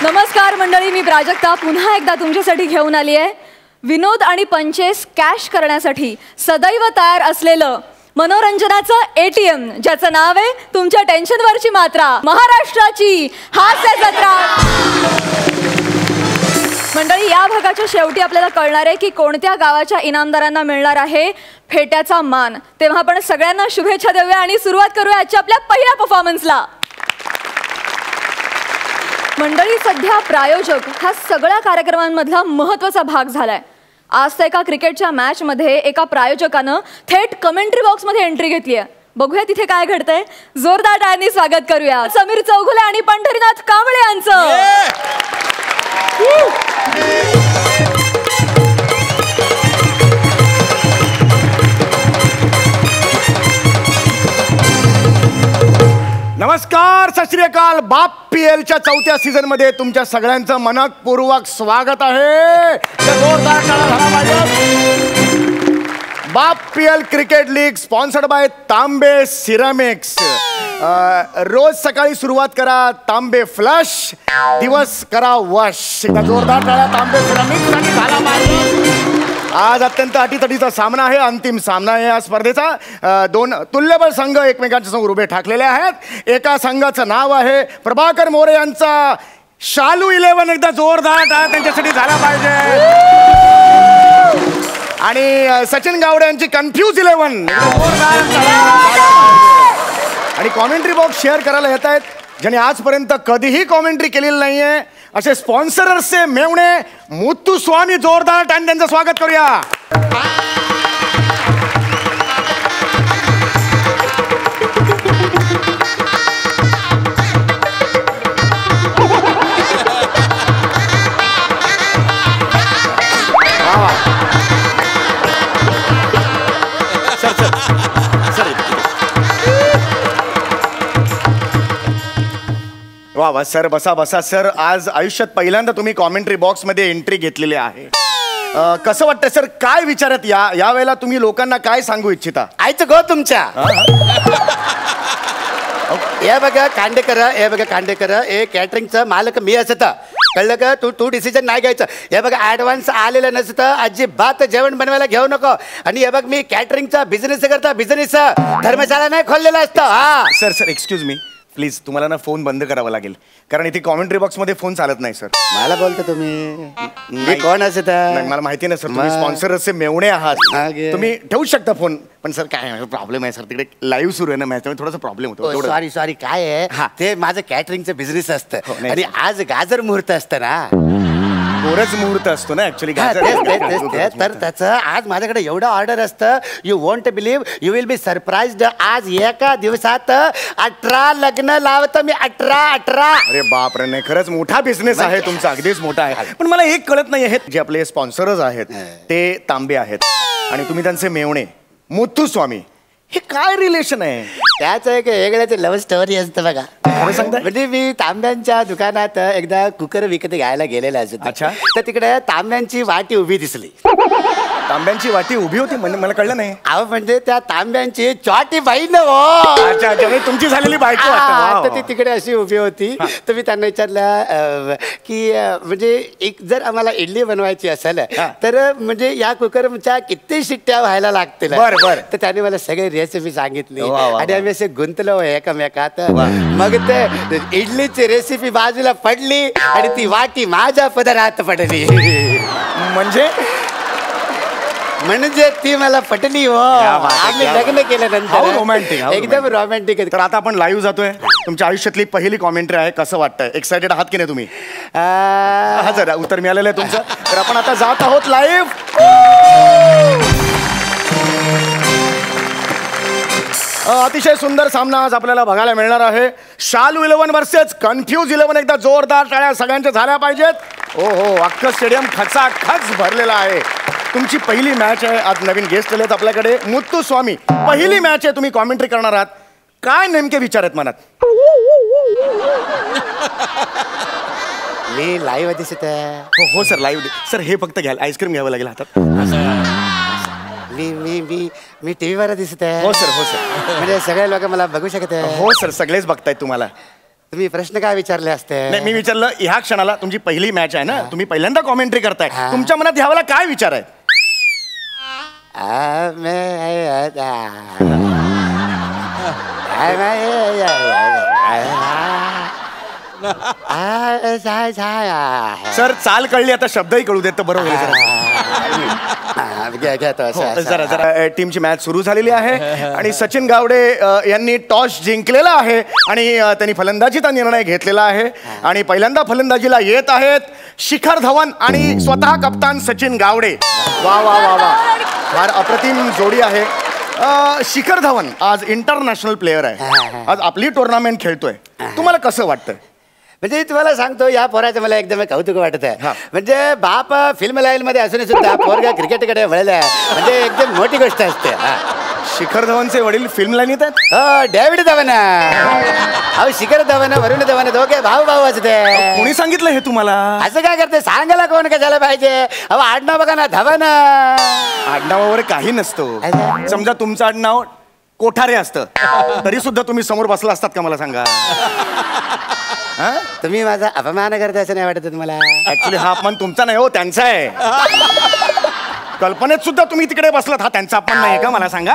नमस्कार मंडळी, मी प्राजक्ता पुन्हा एकदा तुमच्यासाठी घेऊन आली आहे. विनोद आणि पंचेस कॅश करण्यासाठी सदैव तयार असलेलं मनोरंजनाचं ATM, ज्याचं नाव आहे तुमच्या टेन्शनवरची मात्रा, महाराष्ट्राची हास्य जत्रा. मंडळी, या भागाच्या शेवटी आपल्याला कळणार आहे की कोणत्या गावाच्या इनामदारांना मिळणार आहे फेट्याचा मान. तेव्हा आपण सगळ्यांना शुभेच्छा देऊया आणि सुरुवात करूया आजच्या आपल्या पहिल्या परफॉर्मन्सला. मंडळी, सध्या प्रायोजक हा सगळ्या कार्यक्रमांमधला महत्त्वाचा भाग झालाय. आज तर एका क्रिकेटच्या मॅचमध्ये एका प्रायोजकानं थेट कमेंट्री बॉक्समध्ये एंट्री घेतली आहे. बघूया तिथे काय घडतंय. जोरदार टाळ्यांनी स्वागत करूया समीर चौगुले आणि पंढरीनाथ कांबळे यांचं. नमस्कार, सत श्री अकाल. बाप PLच्या चौथ्या सीझन मध्ये तुमच्या सगळ्यांचं मनपूर्वक स्वागत आहे. जोरदार टाळ्या झाला पाहिजे. बाप PL cricket league sponsored by Tambe ceramics. रोज सकाळी सुरुवात करा तांबे फ्लश, दिवस करा वश. जोरदार टाळ्या तांबे सिरामिक्स साठी झाला पाहिजे. आज अत्यंत अटीतटीचा सामना आहे, अंतिम सामना आहे या स्पर्धेचा. दोन तुल्यबळ संघ एकमेकांच्या समोर उभे ठाकलेले आहेत. एका संघाचं नाव आहे प्रभाकर मोरे यांचा शालू 11. एकदा जोरदार टाळ्या त्यांच्यासाठी झाला पाहिजे. आणि सचिन गावडे यांची कन्फ्यूज 11. आणि कॉमेंट्री बॉक्स शेअर करायला येत आहेत ज्यांनी आजपर्यंत कधीही कॉमेंट्री केलेली नाहीये असे स्पॉन्सरर्सचे मेवणे मुत्तुस्वामी. जोरदार टाळ्यांनी त्यांचं स्वागत करूया. वा वा सर, बसा बसा सर. आज आयुष्यात पहिल्यांदा तुम्ही कॉमेंट्री बॉक्समध्ये एंट्री घेतलेली आहे. कसं वाटतं सर, काय विचारत या वेळेला तुम्ही लोकांना काय सांगू इच्छिता? आयचं गो तुमच्या हे बघा कांडेकर, हे बघा कांडेकर, हे कॅटरिंगचं मालक मी असतं, कळलं का? तू डिसिजन नाही घ्यायचं. हे बघा ॲडव्हान्स आलेलं नसतं, अजिबात जेवण बनवायला घेऊ नको. आणि हे बघ, मी कॅटरिंगचा बिझनेस करता, बिझनेस धर्मशाळा नाही खोललेला असतं. हा sir sir excuse me please, तुम्हाला ना फोन बंद करावा लागेल कारण इथे कॉमेंट्री बॉक्समध्ये फोन चालत नाही सर. मला बोलतो तुम्ही कोण असत? मला माहिती नाही सर, तुम्ही स्पॉन्सरचे मेवणे आहात, तुम्ही ठेवू शकता फोन. पण सर काय प्रॉब्लेम आहे सर, तिकडे लाईव्ह सुरू आहे ना मॅच, त्यामुळे थोडासा प्रॉब्लेम होतो. सॉरी काय आहे ते, माझं कॅटरिंगचं बिझनेस असतं आणि आज गाजर मुहूर्त असतं ना. गोरच मुहूर्त असतो ना ऍक्च्युली. तर त्याचं आज माझ्याकडे एवढं ऑर्डर असतं, you want believe, you will be surprised. आज एका दिवसात 18 लग्न लावतं मी. 18. अरे बाप रे, नाही खरंच मोठा बिझनेस आहे तुमचा, अगदीच मोठा आहे. पण मला एक कळत नाही आहे, जे आपले स्पॉन्सरच आहेत ते तांबे आहेत आणि तुम्ही त्यांचे मेवणे मुत्तुस्वामी, हे काय रिलेशन आहे? त्याच एक वेगळ्याच लव्ह स्टोरी असतं बघा. म्हणजे मी तांब्यांच्या दुकानात एकदा कुकर विकत घ्यायला गेलेला असतो. अच्छा. तर तिकडे तांब्यांची वाटी उभी दिसली. तांब्यांची वाटी उभी होती म्हणजे मला कळलं नाही. अहो म्हणजे त्या तांब्यांची चॉटी बाई न. अच्छा अच्छा, तुमची झालेली बायको. तर ती तिकडे अशी उभी होती. तर मी त्यांना विचारलं की म्हणजे एक जर आम्हाला इडली बनवायची असेल तर म्हणजे या कुकरच्या किती शिट्ट्या व्हायला लागतील. बरं. तर त्याने मला सगळी रेसिपी सांगितली आणि आम्ही असे गुंतलो एकमेकात. मग ते इडलीची रेसिपी बाजूला पडली आणि ती वाटी माझ्या पदरात पडली. म्हणजे ती मला पटली. हो, आम्ही लग्न केल्यानंतर रोमॅन्टिक, एकदम रोमॅन्टिक. तर आता आपण लाईव्ह जातोय. तुमच्या आयुष्यातली पहिली कॉमेंट्री आहे, कसं वाटतंय? एक्सायटेड आहात की नाही तुम्ही? हा जरा उत्तर मिळालेलं आहे तुमचं. तर आपण आता जात आहोत लाईव्ह. अतिशय सुंदर सामना आज आपल्याला बघायला मिळणार आहे. शालू 11 वर्सेस कन्फ्यूज 11. एकदा जोरदार टाळ्या सगळ्यांच्या झाल्या पाहिजेत. हो हो, अख्खं स्टेडियम खचाखच भरलेलं आहे. तुमची पहिली मॅच आहे. आज नवीन गेस्ट आलेत आपल्याकडे, मुत्तुस्वामी. पहिली मॅच आहे, तुम्ही कॉमेंट्री करणार आहात. काय नेमके विचार आहेत मनात? मी लाईव्ह दिसत आहे. हो सर, लाईव्ह. सर हे फक्त घ्याल, आईस्क्रीम घ्यावं लागेल हातात. मी मी मी मी टीव्हीवर दिसत आहे. हो सर, हो सर. म्हणजे सगळे लोक मला बघू शकत आहे. हो सर, सगळेच बघतायत तुम्हाला. तुम्ही प्रश्न काय विचारले असते? नाही, मी विचारलं ह्या क्षणाला तुमची पहिली मॅच आहे ना, तुम्ही पहिल्यांदा कॉमेंट्री करताय, तुमच्या मनात ह्यावेळेला काय विचार आहे? सर चाल कळली, आता शब्दही कळू देत तर बरं होईल. जरा जरा टीमची मॅच सुरू झालेली आहे आणि सचिन गावडे यांनी टॉस जिंकलेला आहे आणि त्यांनी फलंदाजीचा निर्णय घेतलेला आहे आणि पहिल्यांदा फलंदाजीला येत आहेत शिखर धवन आणि स्वतः कप्तान सचिन गावडे. वा वा वा वा, फार अप्रतिम जोडी आहे. शिखर धवन आज इंटरनॅशनल प्लेयर आहे, आज आपली टुर्नामेंट खेळतोय. तुम्हाला कसं वाटतं? म्हणजे तुम्हाला सांगतो, या पोराचं मला एकदम कौतुक वाटत आहे. म्हणजे बाप फिल्म लाईन मध्ये असून सुद्धा पोरगा क्रिकेटकडे वळलाय म्हणजे एकदम मोठी गोष्ट असते. शिखर धवनचे वडील फिल्म लाईनीत आहेत. हो, डेव्हिड धवन. अहो, शिखर धवन वरुण धवन दोघे भाऊ भाऊ असते. कोणी सांगितलं हे तुम्हाला? असं काय करते, सांगायला कोण कशाला पाहिजे? अहो, आडनाव बघा ना, धवन. आडनावावर काही नसतो. समजा तुमचं आडनाव कोठारे असतं तरी सुद्धा तुम्ही समोर बसला असतात का, मला सांगा? तुम्ही माझा अपमान करता असं नाही वाटत तुम्हाला? ऍक्च्युली हा अपमान तुमचा नाही हो, त्यांचा आहे. कल्पनेत सुद्धा तुम्ही तिकडे बसलात, हा त्यांचा अपमान नाही का, मला सांगा?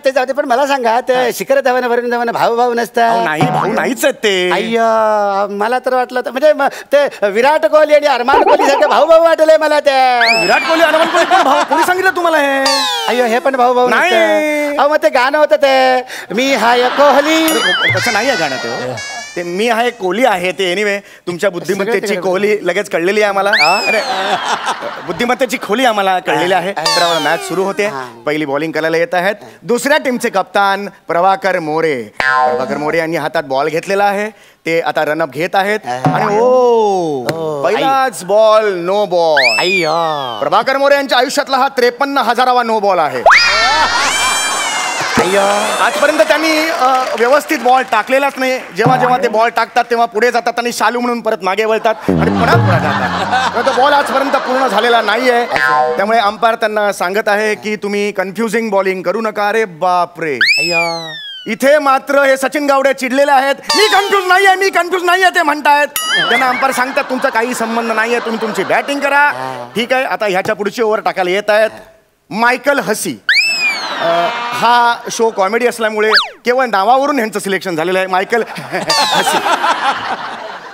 ते जाऊ दे, पण मला सांगा, ते शिखर धवन वरुण धवन भाऊ भाऊ नसतात? नाही, भाऊ नाहीच आहेत ते. अय्या, मला तर वाटलं म्हणजे ते विराट कोहली आणि अरमान कोहली सारखे भाऊ भाऊ वाटले मला. ते विराट कोहली अरमान कोहली पण भाऊ, कोणी सांगितलं तुम्हाला हे? अय्यो, हे पण भाऊ भाऊ नाही. अहो, मग ते गाणं होतं ते मी हाय कोहली. तसं नाही आहे गाणं ते मी आहे कोहली आहे ते. एनिवे, तुमच्या बुद्धिमत्तेची कोहली लगेच कळलेली आहे आम्हाला. अरे, बुद्धिमत्तेची खोली आम्हाला कळलेली आहे. तर मॅच सुरू होते. पहिली बॉलिंग करायला येत आहेत दुसऱ्या टीमचे कप्तान प्रभाकर मोरे. प्रभाकर मोरे यांनी हातात बॉल घेतलेला आहे, ते आता रनअप घेत आहेत आणि ओ पहिलाच ball no ball. Prabhakar More यांच्या आयुष्यातला हा 53,000वा नो बॉल आहे. आजपर्यंत त्यांनी व्यवस्थित बॉल टाकलेलाच नाही. जेव्हा जेव्हा ते बॉल टाकतात तेव्हा पुढे जातात आणि शालू म्हणून परत मागे वळतात आणि पुन्हा जातात. तो बॉल आजपर्यंत पूर्ण झालेला नाहीये, त्यामुळे अंपायर त्यांना सांगत आहे की तुम्ही कन्फ्युजिंग बॉलिंग करू नका. अरे बापरे, इथे मात्र हे सचिन गावडे चिडलेले आहेत. मी कन्फ्युज नाहीये ते म्हणतायत. त्यांना अंपायर सांगतात तुमचा काही संबंध नाहीये, तुम्ही तुमची बॅटिंग करा. ठीक आहे, आता ह्याच्या पुढची ओव्हर टाकायला येत आहेत मायकल हसी. हा शो कॉमेडी असल्यामुळे केवळ नावावरून ह्यांचं सिलेक्शन झालेलं आहे, मायकल हसी.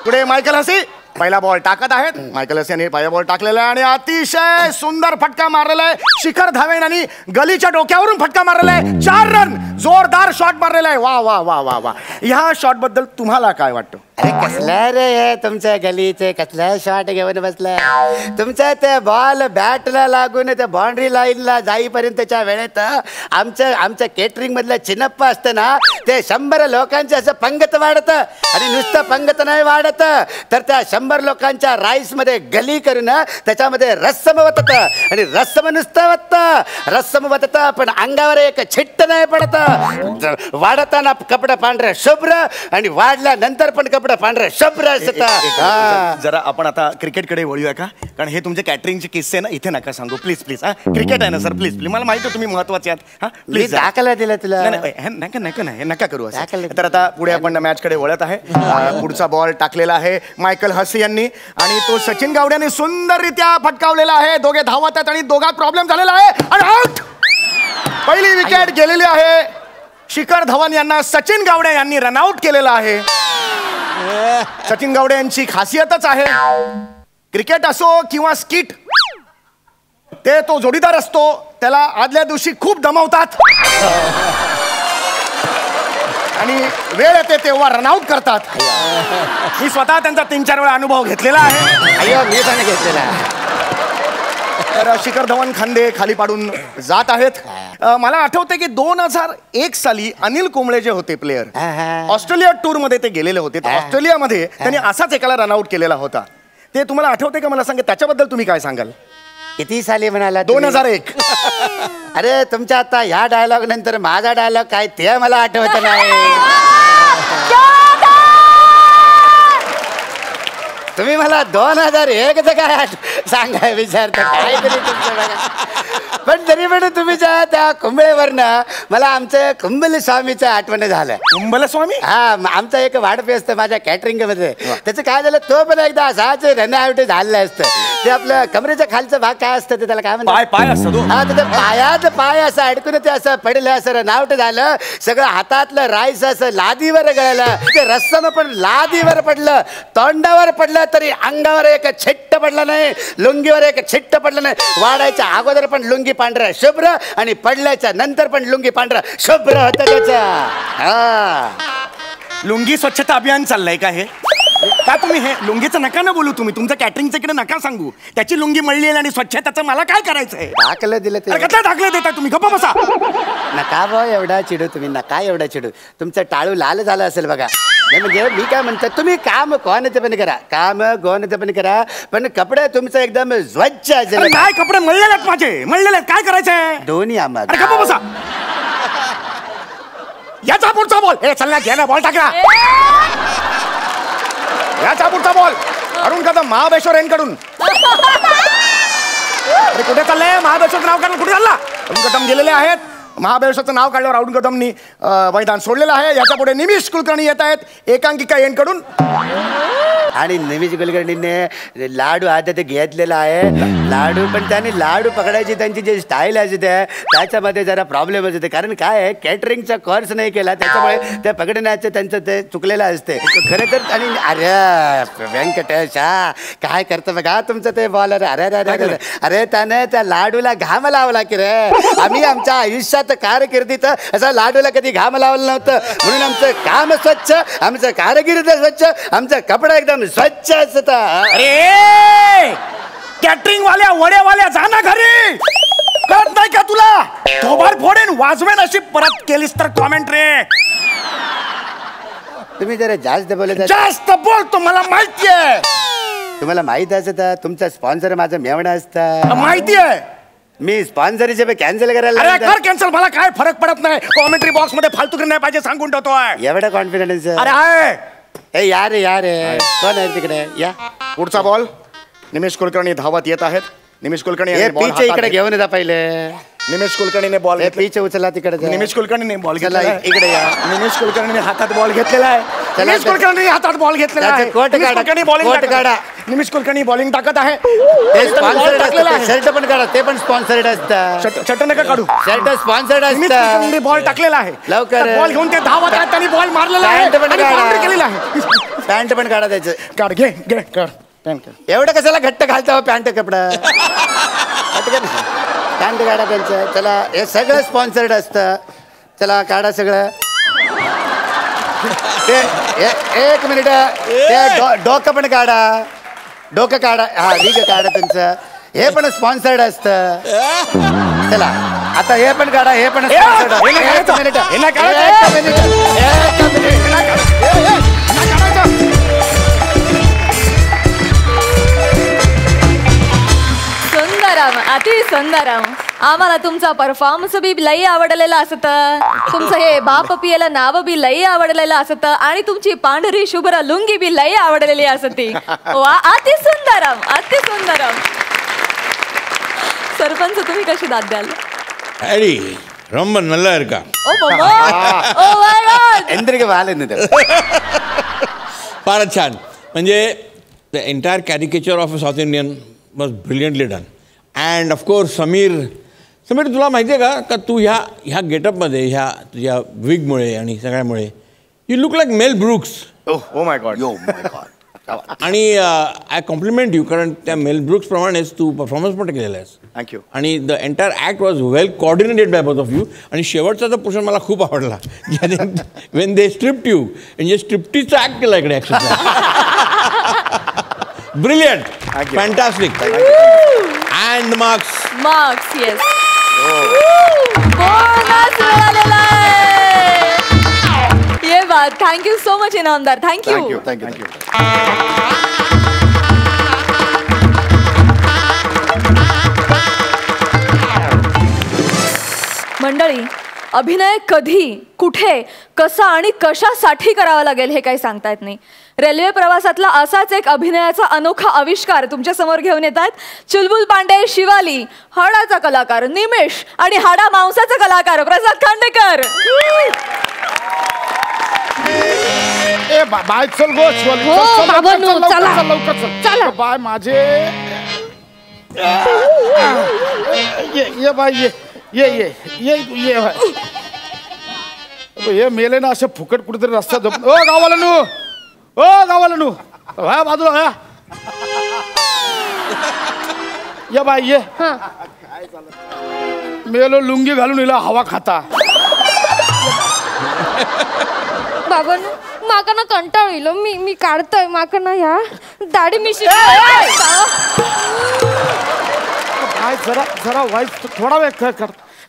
पुढे मायकल हसी पहिला बॉल टाकत आहेत. मायकल हसी यांनी पहिला बॉल टाकलेला आहे आणि अतिशय सुंदर फटका मारलेला आहे. शिखर धवन यांनी गलीच्या डोक्यावरून फटका मारलेला आहे. 4 रन, जोरदार शॉट मारलेला आहे. वा वा वा वा वा. ह्या शॉट बद्दल तुम्हाला काय वाटतं? अरे कसला रे हे तुमच्या गलीचे कसला शॉट घेऊन बसलाय? तुमचा ते बॉल बॅटला लागून त्या बाउंड्री लाईनला जाईपर्यंतच्या वेळेत आमच्या केटरिंग मधलं चिनप्पा असतं ना, ते 100 लोकांचं असं पंगत वाढतं आणि नुसतं पंगत नाही वाढत तर त्या 100 लोकांच्या राईस मध्ये गली करून त्याच्यामध्ये रस्सम वतत आणि रस्सम नुसतं रस्सम वतत पण अंगावर एक छिट्ट नाही पडत. वाढताना कपडे पांढरे शुभ्र आणि वाढल्यानंतर पण कपडे पांढरे शुभ्र असतात. जरा आपण आता क्रिकेटकडे वळूया का? कारण हे तुमचे कॅटरिंगचे किस्से ना इथे नका सांगू प्लीज प्लीज. क्रिकेट आहे ना सर, प्लीज प्लीज. मला माहिती आहे तुम्ही महत्वाचे आहात. प्लीज दाखला दिला तुला. नका करू असं. तर आता पुढे आपण मॅचकडे वळत आहे. पुढचा बॉल टाकलेला आहे मायकल हसी यांनी आणि तो सचिन गावड्याने सुंदररित्या फटकावलेला आहे. दोघे धावत आहेत आणि दोघात प्रॉब्लेम झालेला आहे आणि आउट. पहिली विकेट गेलेली आहे. शिखर धवन यांना सचिन गावडे यांनी रनआउट केलेला आहे. सचिन गावडे यांची खासियतच आहे, क्रिकेट असो किंवा स्किट, ते तो जोडीदार असतो त्याला आदल्या दिवशी खूप दमवतात आणि वेळ येते तेव्हा रनआउट करतात. मी स्वतः त्यांचा 3-4 वेळा अनुभव घेतलेला आहे. अय्यो, मी पण घेतलेला. तर शिखर धवन खांदे खाली पाडून जात आहेत. मला आठवते की 2001 साली अनिल कुंबळे जे होते प्लेयर, ऑस्ट्रेलिया टूर मध्ये ते गेलेले होते. ऑस्ट्रेलियामध्ये त्यांनी असाच एकाला रनआउट केलेला होता. ते तुम्हाला आठवते का? मला सांगा त्याच्याबद्दल तुम्ही काय सांगाल? किती साली म्हणाला? 2001. अरे तुमच्या आता ह्या डायलॉग नंतर माझा डायलॉग काय ते मला आठवत नाही. तुम्ही मला 2001 काय सांगाय विचारता काय तरी तुमचं बघा. पण तरी पण तुम्ही त्या कुंबळेवरनं मला आमचं कुंबल स्वामीचं आठवण झालं. कुंबल स्वामी? हा, आमचा एक वाढपी असतं माझ्या कॅटरिंग मध्ये. त्याचं काय झालं, तो पण एकदा असाच रनआउट झालेलं असतं. ते आपलं कमरेच्या खालचा भाग काय असतं ते त्याला काय म्हणतात? पाय असतो. हा, तर पायात पाय असं अडकून ते असं पडलं, असं रनआउट झालं. सगळं हातातलं राईस असं लादीवर गळलं. ते रस्त्यानं पण लादीवर पडलं, तोंडावर पडलं तरी अंगावर एक छिट्ट पडलं नाही, लुंगीवर एक छिट्ट पडलं नाही. वाढायच्या अगोदर पण लुंगी पांढरा शुभ्र आणि पडल्याच्या नंतर पण लुंगी पांढरा शुभ्र होतं त्याचा. हा, लुंगी स्वच्छता अभियान चाललंय का हे? का तुम्ही हे लुंगीचं नका ना बोलू, तुम्ही तुमचं कॅटरिंगचं इकडे नका सांगू. त्याची लुंगी मळली आणि स्वच्छताचं मला काय करायचंय? दाखलं दिलं ते. कसं दाखलं देताय तुम्ही? गप्पा बसा. नका भाऊ एवढा चिडू तुम्ही, नका एवढा चिडू. तुमचं टाळू लाल झालं असेल बघा. नाही म्हणजे मी काय म्हणतो, तुम्ही काम कोणाचं पण करा, काम कोणाचं पण करा, पण कपडे तुमचं एकदम स्वच्छ असेल. काय कपडे मळलेले आहेत माझे, मळलेले आहेत. काय करायचंय? दोन्ही आम्हाला. गप्पा बसा. याचा पुढचा बॉल. हे चल ना, घे ना बॉल, टाका. याचा पुढचा बॉल अरुण कदम महाबळेश्वर यांकडून. अरे कुठे चाललंय? महाबळेश्वरचं नाव काढलं, कुठे चालला? अरुण कदम गेलेले आहेत. महाबळेश्वरचं नाव काढल्यावर अरुण कदमनी मैदान सोडलेलं आहे. याच्या पुढे निमिष कुलकर्णी येत आहेत एकांकिका यांकडून. आणि निमिष कुलकर्णीने लाडू आता ते घेतलेला आहे. लाडू पण त्याने लाडू पकडायची त्यांची जी स्टाईल असते त्याच्यामध्ये जरा प्रॉब्लेम असते. कारण काय आहे, कॅटरिंगचा कोर्स नाही केला त्याच्यामुळे ते पकडण्याचं त्यांचं ते चुकलेलं असते खरं तर. आणि अरे व्यंकटेश, हा काय करतं बघा तुमचं ते बॉलर. अरे अरे अरे त्याने त्या लाडूला घाम लावला की रे. आम्ही आमच्या आयुष्यात कारकिर्दीत असं लाडूला कधी घाम लावलं नव्हतं. म्हणून आमचं काम स्वच्छ, आमचं कारकिर्द स्वच्छ, आमचा कपडा एकदम स्वच्छ असता. अरे कॅटरिंग वाल्या वड्यावाल्या जा ना घरी. कळत नाही का तुला? थोबाड फोडेन वाजवेन अशी परत केलीस तर कॉमेंट रे. तुम्ही जरा जास्त बोलत. जास्त बोलतो मला माहितीये. तुम्हाला माहित असतं तुमचा स्पॉन्सर माझा मेवणा असता. माहिती आहे. मी स्पॉन्सरचे कॅन्सल करायला. अरे कर कॅन्सल, मला काय फरक पडत नाही. कॉमेंट्री बॉक्स मध्ये फालतू नाही पाहिजे सांगून ठेवतोय. एवढा कॉन्फिडन्स? अरे आहे. ए यार यार कोण आहे तिकडे? या पुढचा बॉल. निमिष कुलकर्णी धावत येत आहेत. निमिष कुलकर्णी पीचे इकडे घेऊन येता पहिले. निमिष कुलकर्णीने बॉल पीचे उचला तिकडे. निमिष कुलकर्णीने बॉल घेतला इकडे या. निमिष कुलकर्णीने हातात बॉल घेतलेला आहे. निमिष कुलकर्णी हातात बॉल घेतलेला आहे. कोट काढा. निमिष कुलकर्णी बॉलिंग टाकत आहे. शर्ट पण काढा, ते पण स्पॉन्सर्ड असतात. शर्ट नका काढू, शर्ट स्पॉन्सर्ड असतात. बॉल टाकलेला आहे लवकर. बॉल घेऊन ते धावत आहेत. त्यांनी बॉल मारलेला आहे. पॅन्ट पण काढा त्याचं. काढ घे घे काढ पॅन्ट. एवढं कशाला घट्ट घालता पॅन्ट कपडा? पॅन्ट काढा त्यांचं. चला हे सगळं स्पॉन्सर्ड असतं. चला काढा सगळं. ते एक मिनिट, ते डोकं पण काढा. डोकं काढा. हा ठीक आहे, काढा त्यांचं. हे पण स्पॉन्सर्ड असतं. चला आता हे पण काढा. हे पण स्पॉन्सर्ड. सुंदरम, अति सुंदरम. आम्हाला तुमचा परफॉर्मन्स बी लई आवडलेला असत. तुमचं हे बाप पियला नाव बी लई आवडलेलं असत. आणि तुमची पांढरी शुभ्र लुंगी बी लई आवडलेली असती. वा, अति सुंदरम, अति सुंदरम. सरपंच तुम्ही कशी दाद द्याल? अरे ரொம்ப நல்லா இருக்கா. ओ माय गॉड. ಎಂದ್ರಿಗೆ फारच छान. म्हणजे the entire caricature of a south Indian was brilliantly done. And of course Sameer तुला माहिती आहे का तू ह्या गेटअपमध्ये ह्या तुझ्या विगमुळे आणि सगळ्यामुळे you look like Mel Brooks. Oh my god. आणि आय कॉम्प्लिमेंट यू, कारण त्या मेल ब्रुक्स प्रमाणेच तू परफॉर्मन्स पण केलेला आहेस. थँक्यू. आणि the entire act was well coordinated by both of you. आणि शेवटचा जो पोर्शन मला खूप आवडला, वेन दे स्ट्रिप्ट यू, म्हणजे स्ट्रिप्टीचा ॲक्ट केला इकडे action. Brilliant, fantastic. And marks yes, bonus मिळालेला आहे. ये बात. Thank you so much Inamdar. Thank you. मंडळी, अभिनय कधी, कुठे, कसा आणि कशासाठी करावा लागेल हे काही सांगता येत नाही. रेल्वे प्रवासातला असाच एक अभिनयाचा अनोखा आविष्कार तुमच्या समोर घेऊन येतात चुलबुल पांडे, शिवाली, हाडाचा कलाकार निमेश आणि हाडा मांसाचा कलाकार प्रसाद खांडेकर. बाय चल गो शिवाली. हो बाबांनो, चला लवकर चला. बाय माझे ये बाय ये हे मेले ना असे फुकट कुठेतरी रस्ता झोप. ओ गावाला हा बाजूला या बाय ये. मेलो लुंगी घालून हिला हवा खाता. बाबांनो माका ना कंटाळ येईल मी काढतोय माका ना ह्या दाढी मिशी. काय जरा वाईट थोडा वेळ कर.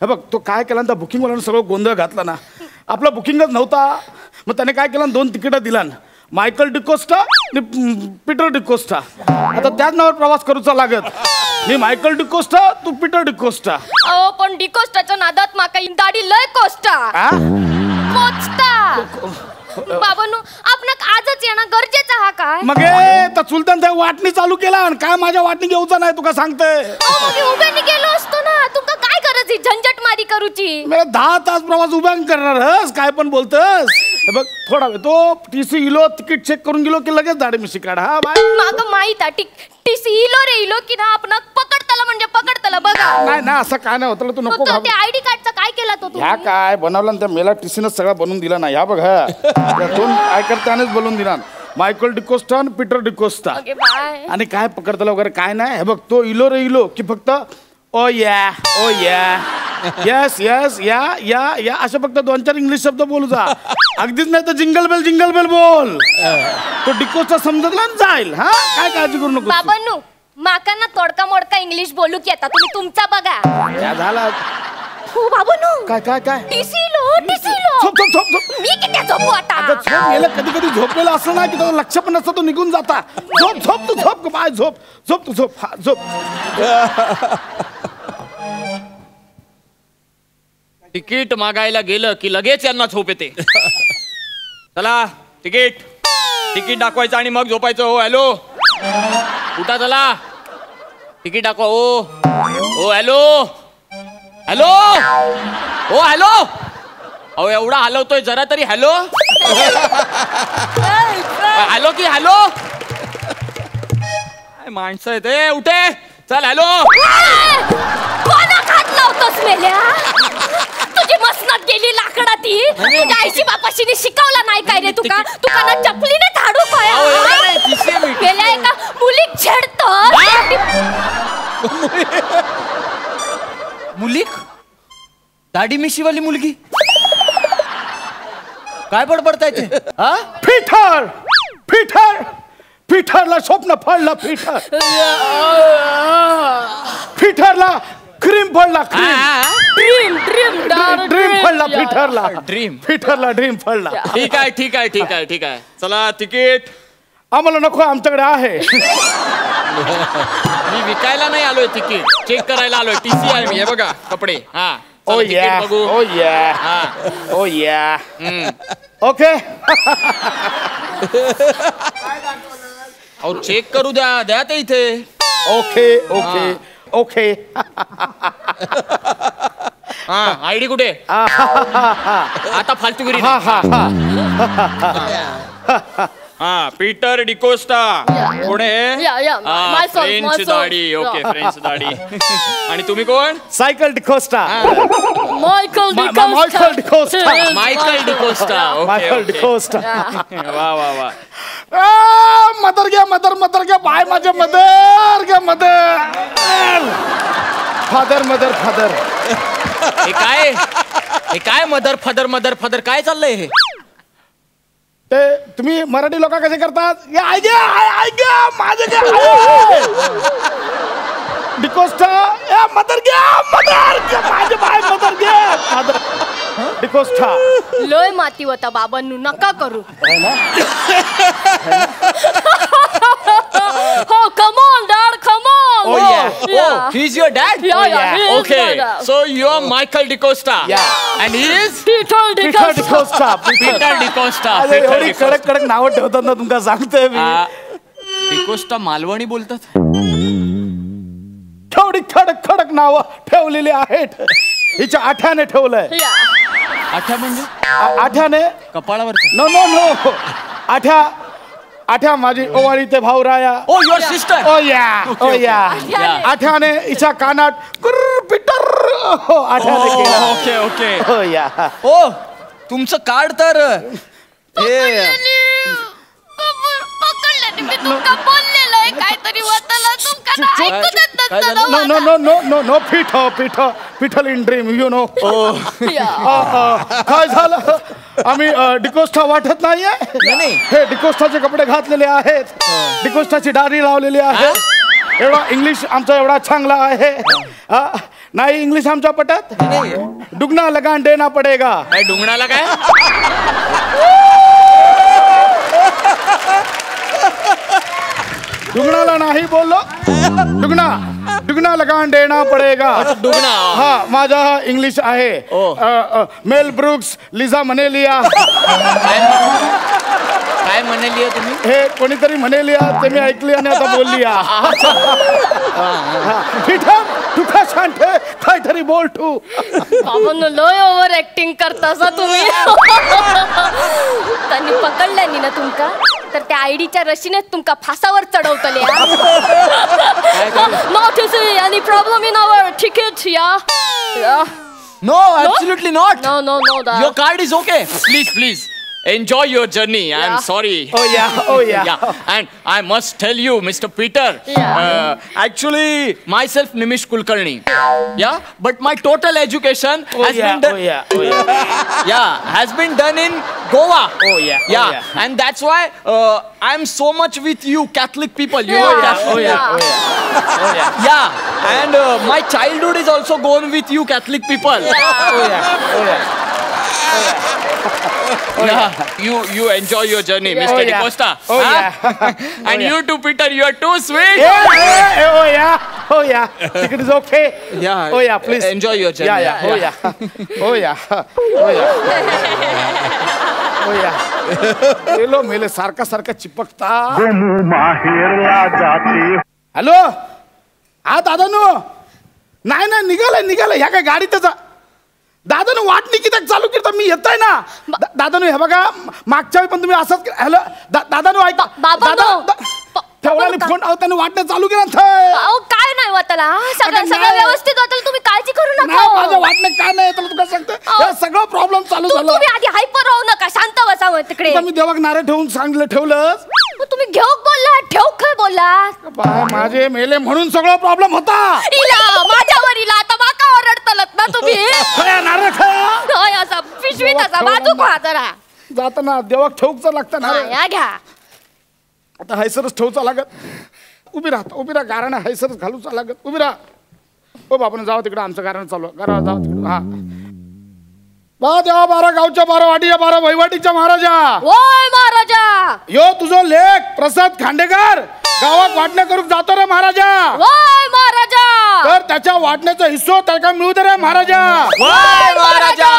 हे बघ तो काय केला ना बुकिंगवाल्यानं सगळं गोंधळ घातला ना. आपला बुकिंगच नव्हता. मग त्याने काय केलं 2 तिकीटं दिला. मायकल डिकोस्टा आणि पीटर डिकोस्टा. आता त्याच नावावर प्रवास करूचा लागत. मी मायकल डिकोस्टा, तू पीटर डिकोस्टा. अहो पण डिकोस्टाच्या नादात माका दाढी लय कोस्टा. बाबांनो आपण आजच येणं गरजेचं हा काय. मग तर चुलतान त्या वाटणी चालू केला आणि काय माझ्या वाटणी घेऊचा नाही तुका सांगतोय. उभ्याने गेलो असतो ना तुका काय गरज आहे झंझट मारी करूची. मी 10 तास प्रवास उभ्यान करणार काय पण बोलतस. बघ थोडा वेळ तो टीसी इलो तिकीट चेक करून गेलो की लगेच दाढी मिशी काढ. हा बाय माका माहित आहे टीसी इलो की ना आपण पकडतला म्हणजे पकडतला बघा. नाही ना असं काय नाही होतं. तू नको ते आयडी कार्डचा काय केला तो ह्या काय बनवला त्या मेला टीसीनं सगळं बनवून दिला ना. ह्या बघ ह्या 2 आयकर्त्यानेच बनवून दिला. मायकल डिकोस्टा आणि पीटर डिकोस्टा. आणि काय पकडतला वगैरे काय नाही. हे बघ तो इलो की फक्त ओ या यस या असे फक्त 2-4 इंग्लिश शब्द बोलू जा. अगदीच नाही तर जिंगल बेल बोल. तो डिकोस्टा समजला जाईल. हा काय काळजी करू नको. बाबांनो माका ना तोडका मोडका इंग्लिश बोलू की आता तुम्ही तुमचा बघा. क्या झाला हो बाबांनो काय टीसी लो झोप मी किती झोपू आता. झोप गेलं कधी झोपलेला असं ना की त्याला लक्ष पण नसतं तो निघून जाता. झोप तू झोप बाय झोप तू झोप. हा झोप. तिकीट मागायला गेलं की लगेच यांना झोप येते. चला तिकीट दाखवायचं आणि मग झोपायचं. हो हॅलो उठा चला तिकीट दाखवा. ओ हॅलो ओ हॅलो. अहो एवढा हलवतोय जरा तरी हॅलो की हॅलो. काय माणसं आहे ते. उठे चल हॅलो. कोणाक हात लावतोस मेल्या. तुझी मसनात गेली लाकडा ती. तुझ्या आईशी बापाशीने शिकवला नाही काय रे तुका ना चपलीने झाडू काय मेल्या एका मुलीक छेडतो. मुलीक दाढी मिशीवाली मुलगी काय बडबडताय ते. फिठरला स्वप्न पडला. फिठरला क्रीम पडला. ड्रीम पडला. फिठरला ड्रीम पडला. ठीक आहे चला तिकीट. आम्हाला नको आमच्याकडे आहे. मी विकायला नाही आलोय तिकीट चेक करायला आलोय. टीसी आहे मी. हे बघा कपडे. हा बघू. ओके अहो चेक करू द्या ते इथे. ओके हा आयडी कुठे. आता फालतूगिरी. हा पीटर डिकोस्टा पुणे. फ्रेंच दाढी. ओके फ्रेंच दाढी. आणि तुम्ही कोण. Cycle D'Costa. Michael D'Costa. Michael D'Costa. वा मदर घ्या बाय माझ्या मदर फादर. हे काय मदर फादर काय चाललंय हे. ते तुम्ही मराठी लोक कसे करतात. माझे डिकोस्टा मदर माझे बाय मदर फादर डिकोस्टा. लय माती होता बाबांनो नका करू. हो come on dad come on. Oh, he's your dad? Yeah, he is Okay, my dad. so you're Michael DeCosta. Yeah. And he is? Peter DeCosta. Peter DeCosta. अरे Peter एवढी DeCosta. कडक कडक नावं ठेवतात ना तुमका सांगतोय मी. डिकोस्टा मालवणी बोलतात. एवढी कडक कडक नावं ठेवलेली आहेत. हिच्या आठ्याने ठेवलंय. आठ्या म्हणजे आठ्याने कपाळावरचं. नो नो नो आठ्या माझी ओवाळी ते भाऊराया. ओ युअर सिस्टर. ओ या आठ्याने हिच्या कानात कुर्र पिटर आठ्याने केला. Okay okay. ओ या ओ तुमचं कार्ड तर हे पकडलं मी तुमका बोललेलं आहे काहीतरी वाटलं तुमका ना ऐकू देत काय झालं? No no no no no no पिठल इन ड्रीम यू नो. काय झालं आम्ही डिकोस्टा वाटत नाहीये. नाही. हे डिकोस्टाचे कपडे घातलेले आहेत. डिकोस्टाची दाढी लावलेली आहे. एवढा इंग्लिश आमचा एवढा चांगला आहे. नाही इंग्लिश आमच्या पटत. दुगना लगान देना पडेगा. काय डुंगणाला काय? दुगणाला नाही बोललो. दुगना लगान देना पडेगा. डुंगणा. हा माझा हा इंग्लिश आहे. मेल ब्रुक्स लिझा मनेलिया काय म्हणाली तुम्ही? हे कोणीतरी म्हणेलिया ते मी ऐकली आणि आता बोललिया. पिठा तुका सांगते काहीतरी बोल तू. बाबांनो लय ओव्हर ऍक्टिंग करतासा तुम्ही. त्यांनी पकडल्यानी ना तुमका तर त्या आयडीच्या रशीने तुमका फासावर चढवतले. Not is any problem in our ticket या. No, absolutely not. No, Your card is okay. Please. Enjoy your journey. I'm Yeah. sorry. Oh yeah. Yeah, and I must tell you, Mr. Peter. Yeah. Actually, myself Nimish Kulkarni. Yeah, but my total education has been done. Has been done in Goa. Yeah, and that's why I'm so much with you Catholic people. You know Catholic. Yeah, and my childhood is also gone with you Catholic people. Yeah, you enjoy your journey, Mr. yeah. DeCosta. Oh, Huh? yeah. And you too, Peter, you are too sweet. Oh yeah. Ticket is okay. Yeah. Oh yeah, please. Enjoy your journey. Oh yeah. मेलो मेले सारखा चिपकता. Hello हा दादानू. नाही निघालंय ह्या काय गाडीतच. दादानू वाटणी किती चालू करता मी येतोय ना. दादानू हे बघा मागच्या वेळी पण तुम्ही असंच. हॅलो दादानू ऐका. ठेवला फोन त्याने वाटणं चालू केलं. काय नाही वाटला सगळं व्यवस्थित वाटलं. तुम्ही काळजी करू नका. माझं वाटणं काय नाही तुला तुला सांगतो सगळं प्रॉब्लेम चालू झालं. तुम्ही आधी हायपर राहू नका. शांत बसावं तिकडे. मी देवाक नारे ठेवून ठेवलं. तुम्ही घेऊ बोलला ठेव काय बोलला. माझे मेले म्हणून सगळं प्रॉब्लेम होता. माझ्यावर इला आता माका ओरडतलत ना तुम्ही. नारे असा पिशवीत असा बाजू खा जरा. जाताना देवाक ठेवूच लागतं ना. या घ्या. आता हैसरच ठेवचा लागत. उभी राहा कारण हैसरच घालूचा लागत. उभी राहा. ओ बापन जाऊ तिकडे आमचं कारण चालू. घरा जाऊ तिकडे. हा बा देवा 12 गावच्या 12 वाडीच्या 12 वहिवाटीच्या महाराजा. ओय महाराजा. यो तुझो लेख प्रसाद खांडेकर गावात वाटण्या करून जातो रे महाराजा. ओय महाराजा. तर त्याच्या वाटण्याचा हिस्सा त्याला मिळू दे रे महाराजा. Why, Maharaja?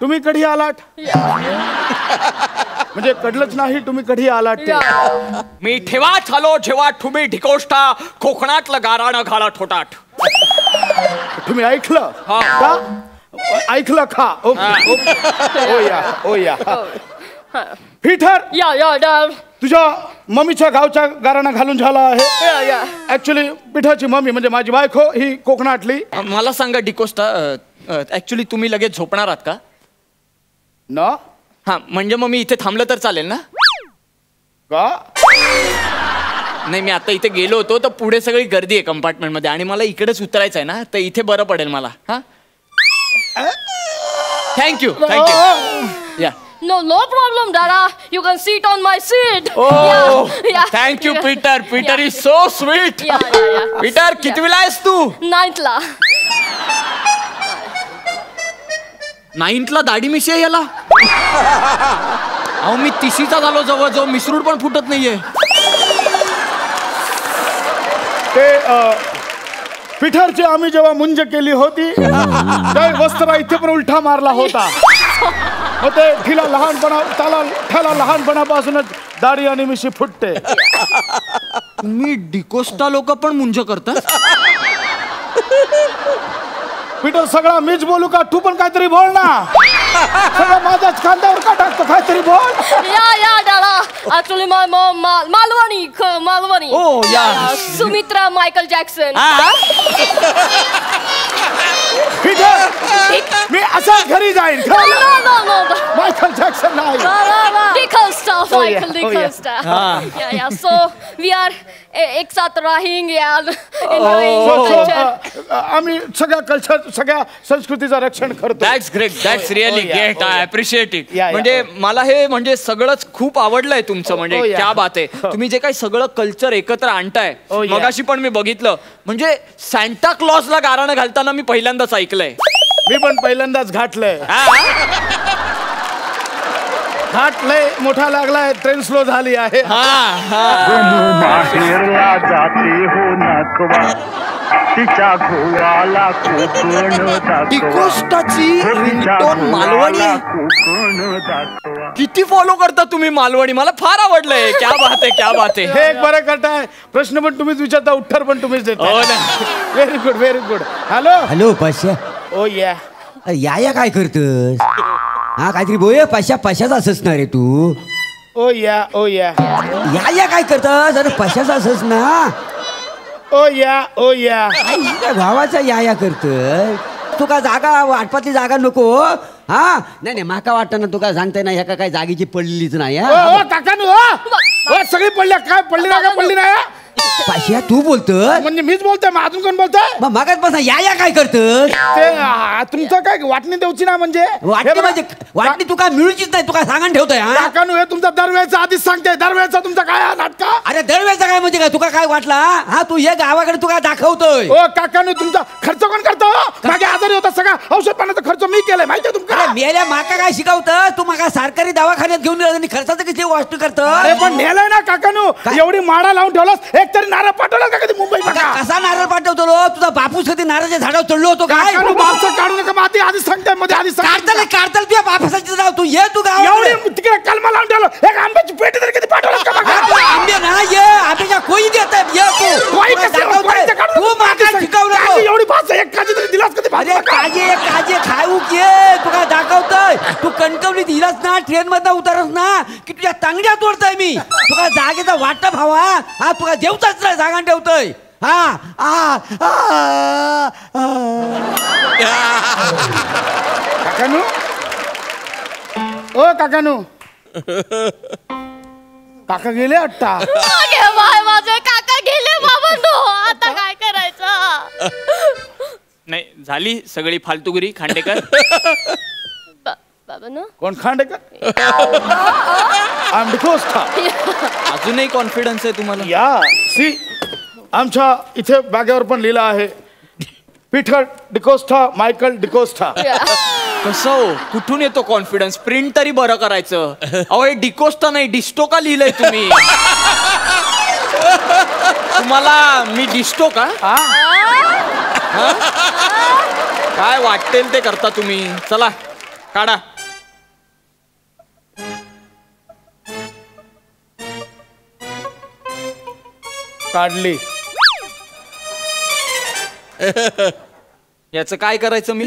तुम्ही कधी आलात. म्हणजे कडलंच नाही तुम्ही कधी आलात ते. मी ठेवाच आलो जेव्हा तुम्ही ढिकोष्टा कोकणातलं गाराणं घालत होतात. तुम्ही ऐकलं हा. का? ऐकलं का. ओ या पीटर या तुझ्या मम्मीच्या गावच्या गाराणं घालून झाला आहे. ऍक्च्युली पिठाची मम्मी म्हणजे माझी बायको ही कोकणातली. मला सांगा डिकोस्टा ऍक्च्युली तुम्ही लगेच झोपणार आहात का? ना हा म्हणजे मग मी इथे थांबलं तर चालेल ना. का नाही मी आता इथे गेलो होतो तर पुढे सगळी गर्दी आहे कंपार्टमेंट मध्ये आणि मला इकडेच उतरायचं आहे ना तर इथे बरं पडेल मला. हा थँक्यू या. No problem, Dada. You can sit on my seat. Thank you Peter. Peter is so sweet. Peter कितवीला आहेस तू? 9th ला. 9th ला दाढी मिशी आहे याला. अहो मी 30चा झालो जवळ मिसरूड पण फुटत नाहीये. पीठरची आम्ही जेव्हा मुंज केली होती त्या वस्त्र इथे पण उलटा मारला होता. मग ते त्याला लहानपणापासूनच दाढी आणि मिशी फुटते. तुम्ही डिकोस्टा लोक पण मुंज करतात? पीटर सगळा मीच बोलू का? तू पण काहीतरी बोल ना. सगळं माझ्याच खांद्यावर का टाकतो? काहीतरी बोल. या दादा actually Malvani. Oh, yeah. Sumitra Michael Jackson. Peter मी असाच घरी जाईन. No. मायकल जॅक्सन नाही. D'Costa Oh, yeah. Michael D'Costa. Yeah so we R एक साथ रहेंगे यार. आम्ही सगळ्या संस्कृतीचं रक्षण करतो. That's great. That's really great. I appreciate it. Yeah. म्हणजे मला हे म्हणजे सगळंच खूप आवडलंय तुमचं. म्हणजे yeah. क्या बात आहे. तुम्ही जे काही सगळं कल्चर एकत्र आणताय. yeah. मगाशी पण मी बघितलं म्हणजे सांता क्लॉजला गाराणं घालताना मी पहिल्यांदाच ऐकलंय. मी पण पहिल्यांदाच घाटलंय. घाट लय मोठा लागलाय. ट्रेन स्लो झाली आहे. माहेरला जाते हो नाकवा तिच्या घोवाला कोकण डिकोस्टाची रिंगटोन मालवणी. किती फॉलो करता तुम्ही मालवणी? मला फार आवडलंय. क्या बात आहे, क्या बात आहे. हे एक बरं करताय. प्रश्न पण तुम्हीच विचारता, उत्तर पण तुम्हीच देता. Very good, very good. Hello Pasha. Oh yeah yeah काय करतस? हा काहीतरी बोल. पशाचा असच ना रे तू. ओ या या काय करतस? अरे पशाचा असच ना. ओ या भावाचा या करतोय. तुका जागा वाटपातली जागा नको. हा नाही माका वाटतं ना तुका सांगताय ना ह्या काय जागेची पडलेलीच नाही. काकानू सगळी पडल्या. काय पडली ना? पडली नाही. पाशिया तू बोलतोय म्हणजे मीच बोलतोय. मग अजून कोण बोलतोय? मग मागात बसा या काय करतोस? ते तुमचं काय वाटणी देऊची ना? म्हणजे वाटणी तुका मिळूचीच नाही. तुका सांगून ठेवतोय. काकानू हे तुमचा दरवेळेचा आधीच सांगते. दरवेळेचा तुमचा काय नाटक? अरे दरवेळेचा काय म्हणजे काय? तुका काय वाटला? हा तू हे गावाकडे तुका दाखवतोय. ओ काकानू तुमचा खर्च कोण करतो? मागे आजारी होता सगळा औषध पाण्याचा खर्च मी केलाय माहितीये तुमका? मेल्या माका काय शिकवतं? तू माका सरकारी दवाखान्यात घेऊन गेला आणि खर्चाचं किती गोष्ट करतो? अरे पण नेलंय ना काकानू. एवढी माळा लावून ठेवलास. एक तरी नारळ पाठवला का कधी मुंबई? कसा नारळ पाठवतो? तुझा बापूस कधी नारळाच्या झाडावर चढलो होतो काय? बापचं काढू नका. माती आधी सांगताय मध्ये आधी काढताल तुझ्या बापासाची नाव. तू ये तू गाव एवढी तिकडे कलमा लावून ठेवलं. एक आंब्याची पेटी तरी कधी पाठवलं का? आंबे ना ये आंब्याच्या कोई देत तू माका शिकवलं. एवढी भाषा एक काजी तरी दिलास कधी? अरे काजे खाऊ घे. तुला दाखवतोय. तू कणकवली दिलास ना ट्रेन मधनं उतरस ना की तुझ्या तांगड्या तोडताय मी. तुला जागेचा वाटप हवा. हा तुला देवताच नाही जागा ठेवतोय. काकानू ओ काकानू काका गेले अट्टा. माझे काका गेले बाबा. आता काय करायचं? नाही झाली सगळी फालतूगिरी खांडेकर. बाबा ना कोण खांडेकर? आम डिकोस्टा. अजूनही कॉन्फिडन्स आहे तुम्हाला? या सी आमच्या इथे बॅगेवर पण लिहिलं आहे पीटर डिकोस्टा मायकल डिकोस्टा. कसं हो? कुठून येतो कॉन्फिडन्स? प्रिंट तरी बरं करायचं. अहो हे डिकोस्टा नाही डिस्टो का लिहिलंय तुम्ही? तुम्हाला मी डिस्टो का? काय वाटेल ते करता तुम्ही. चला काढा. काढली. याचं काय करायचं मी?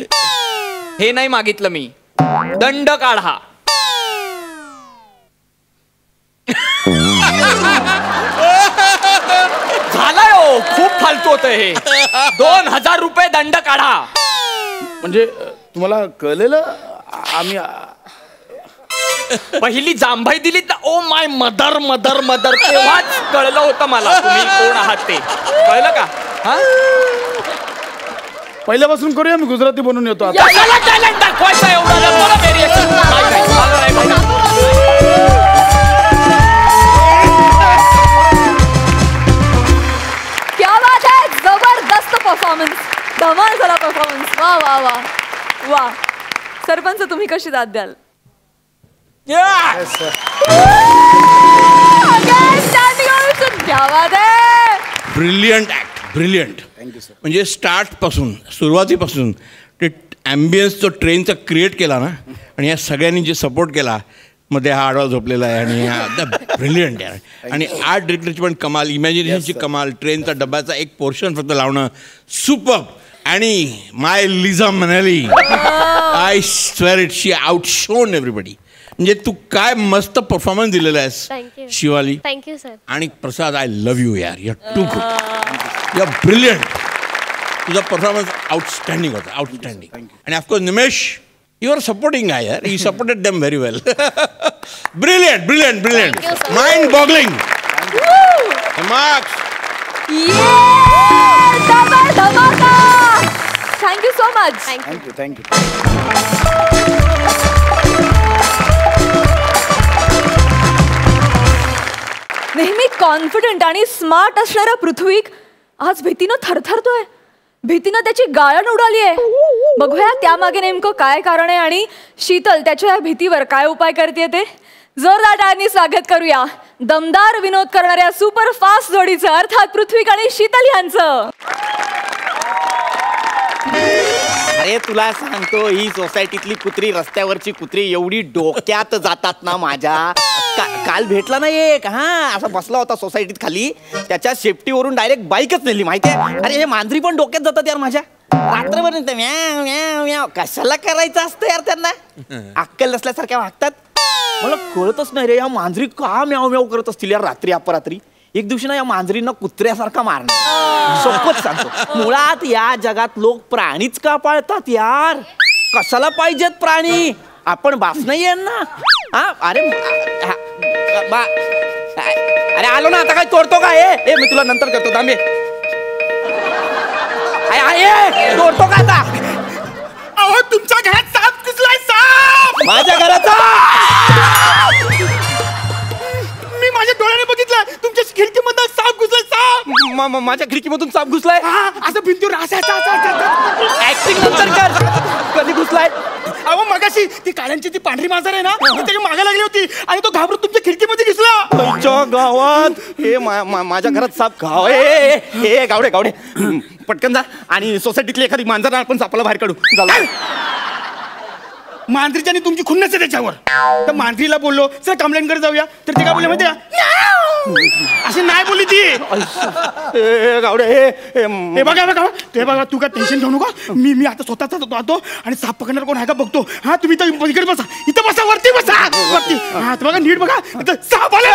हे नाही मागितलं मी. दंड काढा. झालाय हो. खूप फालतू होत हे. 2000 रुपये दंड काढा. म्हणजे तुम्हाला कळलेलं? आम्ही पहिली जांभाई दिलीत ना. Oh my mother mother mother. तेव्हाच कळलं होतं मला तुम्ही कोण आहात ते. कळलं का? हा पहिल्यापासून करूया. मी गुजराती बनून येतो आता. कशाला टॅलेंट दाखवायचं एवढं? मला variation नाही. क्या बात है. जबरदस्त परफॉर्मन्स. धमाल झाला परफॉर्मन्स. वा वा वा वा. सरपंच तुम्ही कशी दाद द्याल? क्या बात है. Brilliant act. ब्रिलियंट. म्हणजे स्टार्टपासून सुरुवातीपासून ते ॲम्बियन्स जो ट्रेनचा क्रिएट केला ना आणि या सगळ्यांनी जे सपोर्ट केला मध्ये हा आडवा झोपलेला आहे आणि ब्रिलियंट आहे. आणि आर्ट डिरेक्टरची पण कमाल, इमॅजिनेशनची कमाल, ट्रेनचा डब्याचा एक पोर्शन फक्त लावणं सुपर्ब. आणि my Liza Manali, I swear it, she outshone everybody. म्हणजे तू काय मस्त परफॉर्मन्स दिलेला आहेस शिवाली. Thank you sir. आणि प्रसाद, आय लव्ह यू यार, you are too good, you are brilliant. तुझा परफॉर्मन्स आउटस्टँडिंग होता, आउटस्टँडिंग. आणि of course Nimesh, you are supporting guy, yeah? You supported them very well. Brilliant, brilliant, brilliant. Mind-boggling. Marks. Yeah! धमाका! Thank you so much. Thank you. नेहमी confident आणि smart असणारा पृथ्वीक आज भीतीनं थरथरतोय. भीतीनं त्याची गाळण उडाली आहे. बघूया त्यामागे नेमकं काय कारण आहे आणि शीतल त्याच्या या भीतीवर काय उपाय करते ते. जोरदार टाळ्यांनी स्वागत करूया दमदार विनोद करणाऱ्या सुपर फास्ट जोडीचं, अर्थात पृथ्वीक आणि शीतल यांचं. अरे तुला सांगतो, ही सोसायटीतली कुत्री, रस्त्यावरची कुत्री एवढी डोक्यात जातात ना माझ्या. काल भेटला ना एक, असा बसला होता सोसायटीत खाली, त्याच्या सेफ्टीवरून डायरेक्ट बाईकच नेली माहितीये. अरे हे मांजरी पण डोक्यात जातात यार माझ्या. रात्रभर म्याव म्याव म्याव कशाला करायचं असतं यार त्यांना. अक्कल नसल्यासारख्या वागतात. मला कळतच नाही रे, या मांजरी का म्याव म्याव करत असतील यार रात्री अपरात्री. एक दिवशी ना या मांजरींना कुत्र्यासारखा मारणार. सोपच सांगतो. मुळात या जगात लोक प्राणीच का पाळतात यार. कशाला पाहिजेत प्राणी, आपण बास नाही आहे ना. अरे अरे आलो ना, आता काय तोडतो का. ए मी तुला नंतर करतो दामे. तोडतो का आता. अहो तुमच्या घरात साप घुसलाय, साप माझ्या घराचा. मी माझ्या डोळ्याने बघितलं, तुमच्या खिडकीमधून साप घुसलाय, साप. माझ्या खिडकीमधून साप घुसलाय. असं भिंतीवर ऍक्टिंग नंतर कर. कधी घुसलाय. अहो मगाशी ती काळ्यांची ती पांढरी मांजर आहे ना, ती त्याच्या मागे लागली होती आणि तो घाबरून तुमच्या खिडकीमध्ये घुसला. तुमच्या गावात हे माझ्या घरात साप गाव. ए गावडे गावडे पटकन जा आणि सोसायटीतली एखादी मांजर आपण सापाला बाहेर काढू. मांजरीच्याने तुमची खुन्नस आहे त्याच्यावर. तर मांजरीला बोललो सर कंप्लेंटकडे जाऊया, तर ते काय बोलले माहिती का, अशी नाही बोलली ती. गावडे हे बघा तू काय टेन्शन घेऊ नका. मी आता स्वतःच जातो आणि साप पकडणार कोण आहे का बघतो. तुम्ही तर इकडे बसा, इथं बसा, वरती बसा, वरती. बघा नीट बघा, साप आले.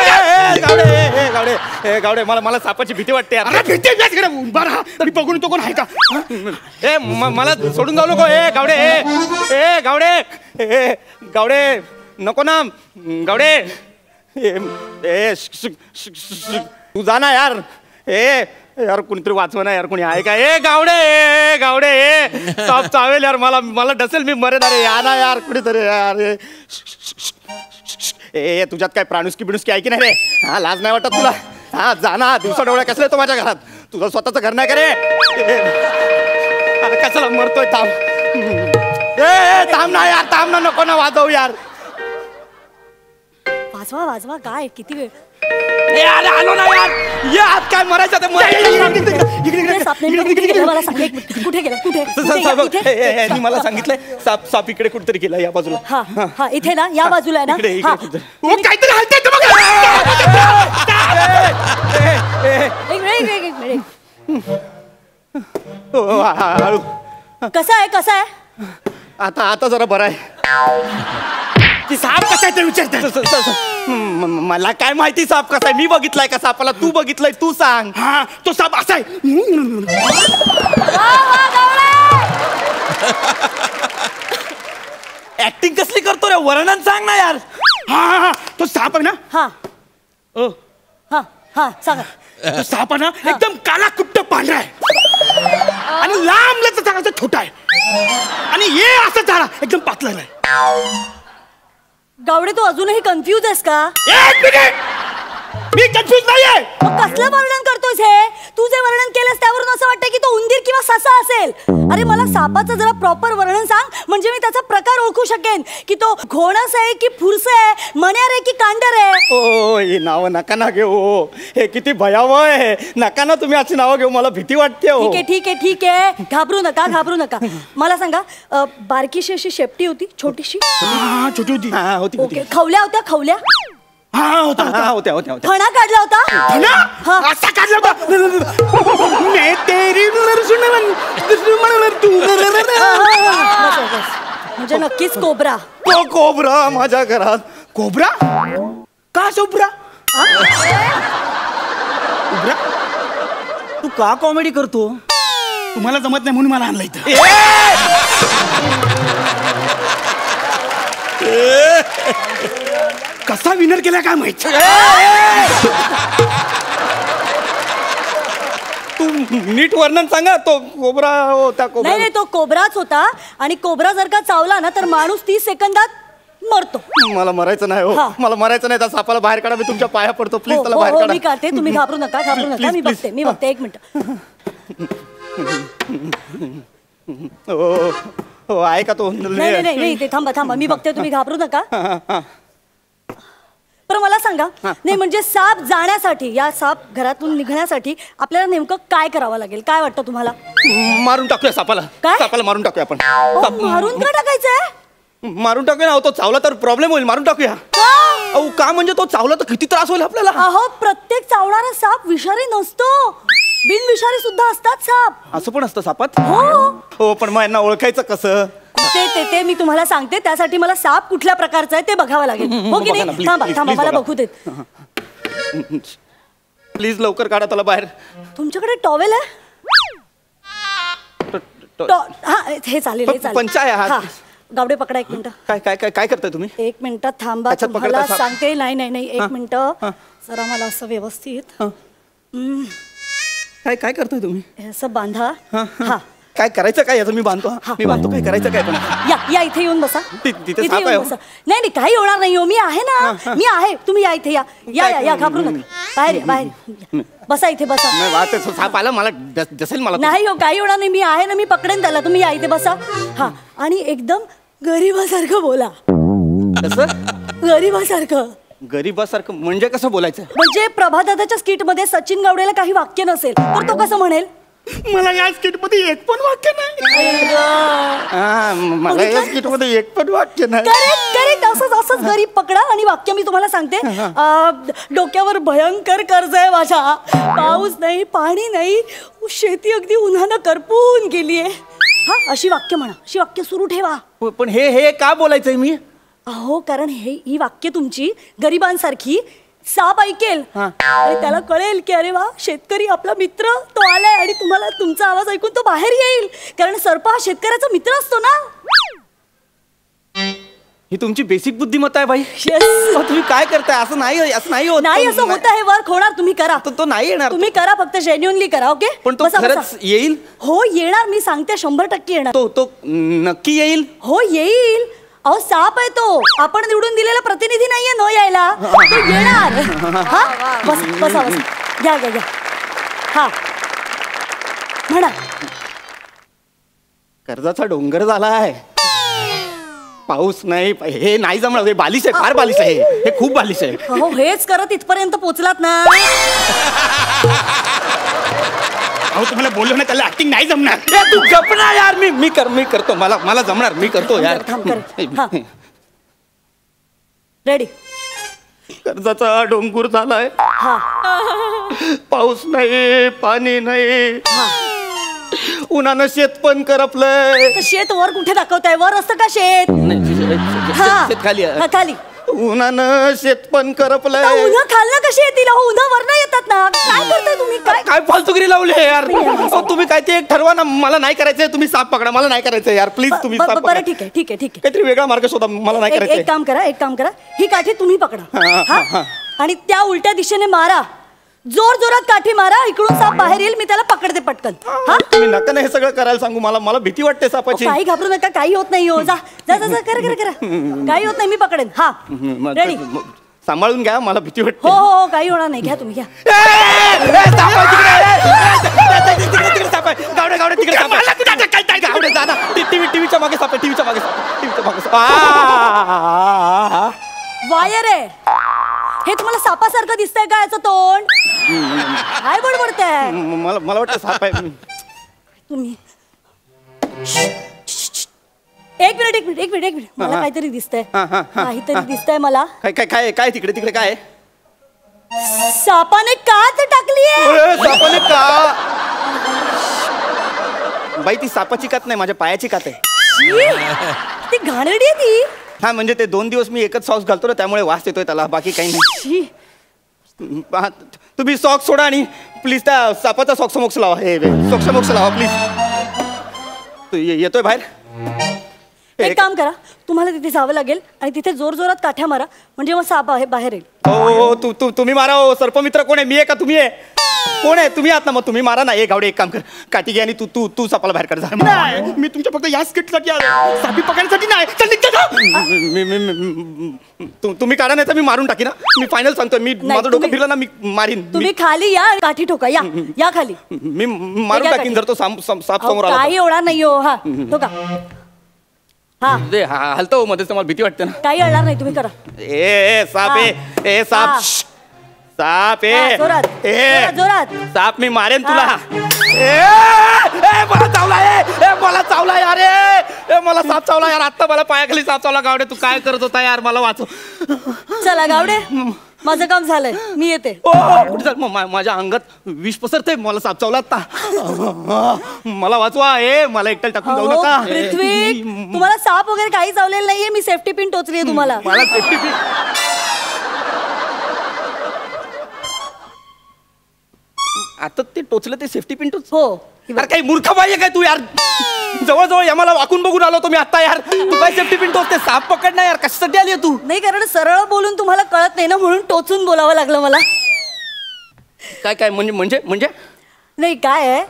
गावडे मला सापाची भीती वाटते यार. भीती उभा राहा, मी बघून तो कोण आहे का. मला सोडून जाऊ नको. गावडे गावडे नको ना गावडे. तू जा ना यार. यार कोणीतरी वाचव ना यार, कोणी आहे का. गावडे साप चावेल यार, मला डसेल, मी मरेन. अरे या ना यार कुणीतरी यार. तुझ्यात काय प्राणुस्की बिणुस्की आहे की नाही रे. लाज नाही वाटत तुला. जा ना, दिवसा डोळ्या कसले येतो माझ्या घरात. तुझं स्वतःचं घर नाही का रे. अरे कशाला मरतोय. थांब ना यार, थांब ना, नको ना वाजवू यार. वाजवा काय किती वेळ. अरे आलो ना यार. ये आत काय मरायचं ते कुठे गेला. कुठे मला सांगितलंय साप इकडे कुठेतरी गेला या बाजूला. हा इथे ना, या बाजूला आहे ना. काहीतरी हलतंय कसं आहे. आता जरा बरं आहे. ती साप कसा आहे ते विचारतात. मला काय माहिती साप कसा आहे. मी बघितलाय का सापाला. तू बघितलंय, तू सांग. तो साप असा आहे. ऍक्टिंग कसली करतो रे, वर्णन सांग ना यार. तो साप आहे ना. सांगा. तो साप आहे ना, एकदम काला कुट्ट पांढरा आहे आणि लांब लचक छोटा आहे आणि हे असं झाला एकदम पातळ आहे. गावडे तू अजूनही कन्फ्यूज आहेस का. एक मिनिट, मी कन्फ्यूज नाहीये. कसलं वर्णन करतोयस हे. तू जे वर्णन केलंस त्यावरून असं वाटतं की तो उंदीर किंवा ससा असेल. अरे मला सापाचं जरा प्रॉपर वर्णन सांग, म्हणजे मी त्याचा प्रकार ओळखू शकेन की तो घोणस आहे की फुरस आहे, मण्यार आहे की कांडर आहे. ही नावं नका ना घेऊ. हे किती भयावह आहे. नका ना तुम्ही अशी नावं घेऊ. मला भीती वाटते हो. ठीक आहे घाबरू नका. मला सांगा बारकीशी अशी शेपटी होती छोटीशी? छोटी होती. होती ओके. खवल्या होत्या? होत्या. फणा काढला होता? असा काढला होता. मैं तेरी म्हणजे नक्कीच कोबरा. कोबरा माझ्या घरात. कोबरा का सोबरा? तू का कॉमेडी करतो? तुम्हाला जमत नाही म्हणून मला आणलं इथं. कसा विनर केला काय माहित. तू नीट वर्णन सांगा. तो कोबरा होता. कोबरा नाही तो कोबराच होता. आणि कोबरा जर का चावला ना तर माणूस 30 सेकंदात मरतो. मला मरायचं नाही हो. मला मरायचं नाही. त्या सापाला बाहेर काढा. मी तुमच्या पाया पडतो. प्लीज त्याला बाहेर हो काढा. मी काढते. तुम्ही घाबरू नका. मी बघते 1 मिनिट. हो आहे का तो? नाही ते थांबा मी बघते. तुम्ही घाबरू नका. पण मला सांगा नाही म्हणजे साप जाण्यासाठी या साप घरातून निघण्यासाठी आपल्याला नेमकं काय करावं लागेल? काय वाटतं तुम्हाला? मारून टाकूया सापाला. काय? सापाला मारून टाकूया आपण. मारून का टाकायचंय? मारून टाकूया ना. तो चावला तर प्रॉब्लेम होईल. मारून टाकूया. अहो का म्हणजे तो चावला तर किती त्रास होईल आपल्याला. अहो प्रत्येक चावणारा साप विषारी नसतो. बिनविषारी सुद्धा असतात साप. असं पण असतं सापात? हो पण मग यांना ओळखायचं कसं? ते मी तुम्हाला सांगते. त्यासाठी मला साप कुठल्या प्रकारचा आहे ते बघावं लागेल. हो की नाही? थांबा मला बघू देत. प्लीज लवकर काढा त्याला बाहेर. तुमच्याकडे टॉवेल आहे? हे चालेल. पंचा आहे हा. गावडे पकडा 1 मिनिट. काय करताय तुम्ही? 1 मिनिट थांबा. तुम्हाला सांगते. नाही 1 मिनिट जरा मला असं व्यवस्थित. काय करताय तुम्ही? असं बांधा. काय करायचं काय याचं? मी बांधतो. काय करायचं काय? पण या इथे येऊन बसा. तिथे साप आहे. नाही काही होणार नाही हो. मी आहे ना. मी आहे. तुम्ही या इथे. या घाबरू नका. बाहेर बसा. इथे बसा. साप आला मला दिसेल. मला नाही हो काही होणार नाही. मी आहे ना. मी पकडेन त्याला. तुम्ही या इथे बसा. हा आणि एकदम गरीबासारखं बोला. कसं गरीबासारखं म्हणजे कसं बोलायचं? म्हणजे प्रभादादाच्या स्किट मध्ये सचिन गावडेला काही वाक्य नसेल तर तो कसं म्हणेल? मला या स्किट मध्ये एक पण वाक्य नाही. मला या स्किट मध्ये एक पण वाक्य नाही. करेक्ट. असंच गरीब पकडा आणि वाक्य मी तुम्हाला सांगते. डोक्यावर भयंकर कर्ज आहे माझ्या. पाऊस नाही पाणी नाही. शेती अगदी उन्हानं करपून गेलीये. अशी वाक्य म्हणा. अशी वाक्य सुरू ठेवा. पण हे का बोलायचंय मी? अहो कारण ही वाक्य तुमची गरिबांसारखी साप ऐकेल आणि त्याला कळेल की अरे वा शेतकरी आपला मित्र तो आलाय आणि तुम्हाला तुमचा आवाज ऐकून तो बाहेर येईल. कारण सर्प हा शेतकऱ्याचा मित्र असतो ना. ही तुमची बेसिक बुद्धिमत्ता आहे बाई. तुम्ही काय करताय? असं नाही होत. नाही असं होत आहे. वर्क होणार. तुम्ही करा. तो नाही येणार. तुम्ही करा. फक्त जेन्युअनली करा. ओके. पण तो खरंच येईल? हो येणार. मी सांगते 100% येणार. तो नक्की येईल? हो येईल. अहो साप आहे तो. आपण निवडून दिलेला प्रतिनिधी नाहीये न यायला. तो येणार. बसा. घ्या. हा म्हणा. कर्जाचा डोंगर झालाय. पाऊस नाही. हे नाही जमणार. हे बालिश आहे. फार बालिश आहे. हे खूप बालिश आहे. हो हेच करत इथपर्यंत पोहोचलात ना. अहो तुम्हाला बोललो ना त्याला ऍक्टिंग नाही जमणार. तू जपणार यार. मी करतो. मला जमणार. मी करतो यार. रेडी. कर्जाचा डोंगर झालाय. पाऊस नाही पाणी नाही. उन्हानं शेत पण करपलंय. शेत वर कुठे दाखवताय? वर असतं का शेत? खाली. उन्हानं शेत पण करपलंय. उन्हा खाल्लं कशी येतील? उन्हा वरनं येतात ना. काय करताय तुम्ही? काय फालतुगिरी लावली यार. तुम्ही काय ते ठरवा ना. मला नाही करायचंय. तुम्ही साप पकडा. मला नाही करायचं यार. प्लीज तुम्ही साप पकडा. ठीक आहे काहीतरी वेगळा मार्ग शोधा. मला नाही करायचं. एक काम करा. ही काठी तुम्ही पकडा आणि त्या उलट्या दिशेने मारा. जोरात काठी मारा. इकडून साप बाहेर येईल. मी त्याला पकडते पटकन. तुम्ही नका ना हे सगळं करायला सांगू. मला भीती वाटते सापाची. काही घाबरू नका. काही होत नाही. हो जा. करा. काही होत नाही. मी पकडेन. रेडी. सांभाळून घ्या. मला भीती वाटते. हो काही होणार नाही. घ्या तुम्ही घ्या. टीव्हीच्या मागे साप. टीव्हीच्या मागे वायर आहे. हे तुम्हाला सापासारखं दिसतंय का याचं तोंड? काय बडबडताय? मला वाटतं साप आहे. तुम्ही एक मिनिट मला काहीतरी दिसतंय. काहीतरी दिसतंय मला. काय काय काय काय तिकडे काय? सापाने काच टाकलीये. सापाने का? बाई ती सापाची कात नाही, माझ्या पायाची कात आहे. ती घाणेरडी आहे ती. हा म्हणजे ते 2 दिवस मी एकच सॉक्स घालतो ना, त्यामुळे वास येतोय त्याला, बाकी काही नाही. तुम्ही सॉक्स सोडा आणि प्लीज त्या सापाचा सॉक्स लावा. हे सॉक्स लावा प्लीज. येतोय बाहेर. एक काम करा, तुम्हाला तिथे जावं लागेल आणि तिथे जोर जोरात काठ्या मारा, म्हणजे मग साप बाहेर येईल. हो तुम्ही मारा. हो सर्पमित्र कोण आहे, मी आहे का तुम्ही आहे? कोण आहे? तुम्ही आहात ना, मग तुम्ही मारा ना. एक गावडे एक काम कर, काठी घे आणि तू सापाला बाहेर काढ. मी तुमच्या फक्त या स्किटसाठी आलो, सापी पकडण्यासाठी नाही. तुम्ही काढा नाही तर मी मारून टाकी ना. मी फायनल सांगतोय, मी माझं डोकं फिरलं ना मी मारीन. तुम्ही खाली या, काठी ठोका. या खाली. मी मारून टाकीन जर तो साप समोर आला. काही एवढा नाही हो. हा ठोका. हलतो मध्येच, तुम्हाला भीती वाटते ना? काही अडणार नाही, तुम्ही करा. साप ए साप साप जोरात. साप मी मारेन तुला. मला चावला यार. मला साप चावला यार. आता मला पायाखाली साप चावला. गावडे तू काय करत होता यार, मला वाचव. चला गावडे, माझं काम झालंय, मी येते. कुठे माझ्या अंगात विष पसरते. मला साप चावला आता. मला वाचवा. मला एकट्याला टाकून जाऊ नका. पृथ्वी, तुम्हाला साप वगैरे काही चावलेलं नाहीये. मी सेफ्टी पिन टोचली आहे तुम्हाला. मला सेफ्टी पिन. आता ते टोचलं ते सेफ्टी पिन टोच. हो. यार काही मूर्ख पाहिजे काय तू यार? जवळजवळ याला वाकून बघून आलो तुम्ही आता यार. तू काय सेफ्टी पिन टोचते? साप पकडणार यार, कशासाठी आली तू? नाही, कारण सरळ बोलून तुम्हाला कळत नाही ना, म्हणून टोचून बोलावं लागलं मला. काय म्हणजे नाही, काय आहे,